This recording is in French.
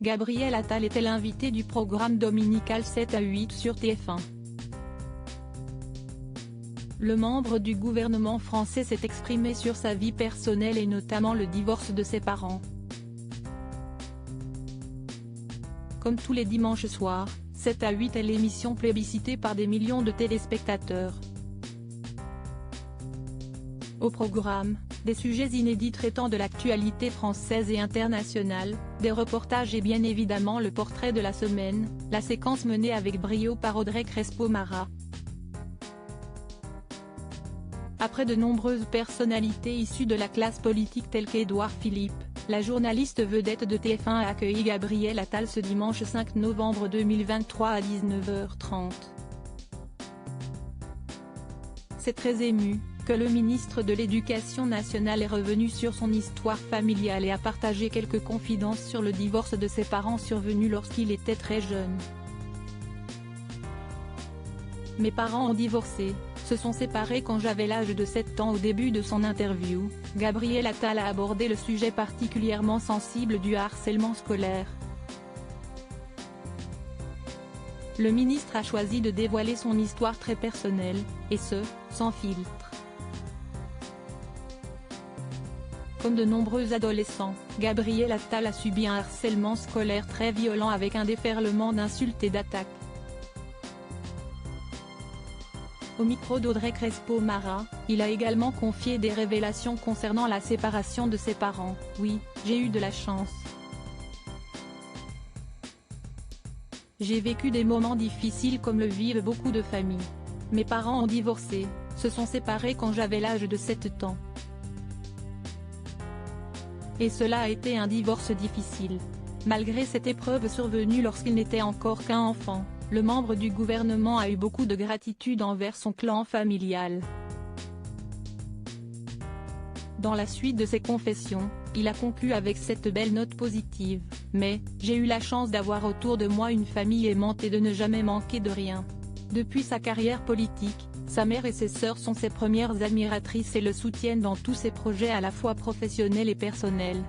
Gabriel Attal était l'invité du programme dominical 7 à 8 sur TF1. Le membre du gouvernement français s'est exprimé sur sa vie personnelle et notamment le divorce de ses parents. Comme tous les dimanches soirs, 7 à 8 est l'émission plébiscitée par des millions de téléspectateurs. Au programme, des sujets inédits traitant de l'actualité française et internationale, des reportages et bien évidemment le portrait de la semaine, la séquence menée avec brio par Audrey Crespo-Mara. Après de nombreuses personnalités issues de la classe politique telles qu'Édouard Philippe, la journaliste vedette de TF1 a accueilli Gabriel Attal ce dimanche 5 novembre 2023 à 19h30. C'est très ému que le ministre de l'Éducation nationale est revenu sur son histoire familiale et a partagé quelques confidences sur le divorce de ses parents survenu lorsqu'il était très jeune. Mes parents ont divorcé, se sont séparés quand j'avais l'âge de 7 ans. Au début de son interview, Gabriel Attal a abordé le sujet particulièrement sensible du harcèlement scolaire. Le ministre a choisi de dévoiler son histoire très personnelle, et ce, sans filtre. Comme de nombreux adolescents, Gabriel Attal a subi un harcèlement scolaire très violent avec un déferlement d'insultes et d'attaques. Au micro d'Audrey Crespo-Mara, il a également confié des révélations concernant la séparation de ses parents. « Oui, j'ai eu de la chance. J'ai vécu des moments difficiles comme le vivent beaucoup de familles. Mes parents ont divorcé, se sont séparés quand j'avais l'âge de 7 ans. Et cela a été un divorce difficile. Malgré cette épreuve survenue lorsqu'il n'était encore qu'un enfant, le membre du gouvernement a eu beaucoup de gratitude envers son clan familial. » Dans la suite de ses confessions, il a conclu avec cette belle note positive, « Mais, j'ai eu la chance d'avoir autour de moi une famille aimante et de ne jamais manquer de rien. » Depuis sa carrière politique, sa mère et ses sœurs sont ses premières admiratrices et le soutiennent dans tous ses projets à la fois professionnels et personnels.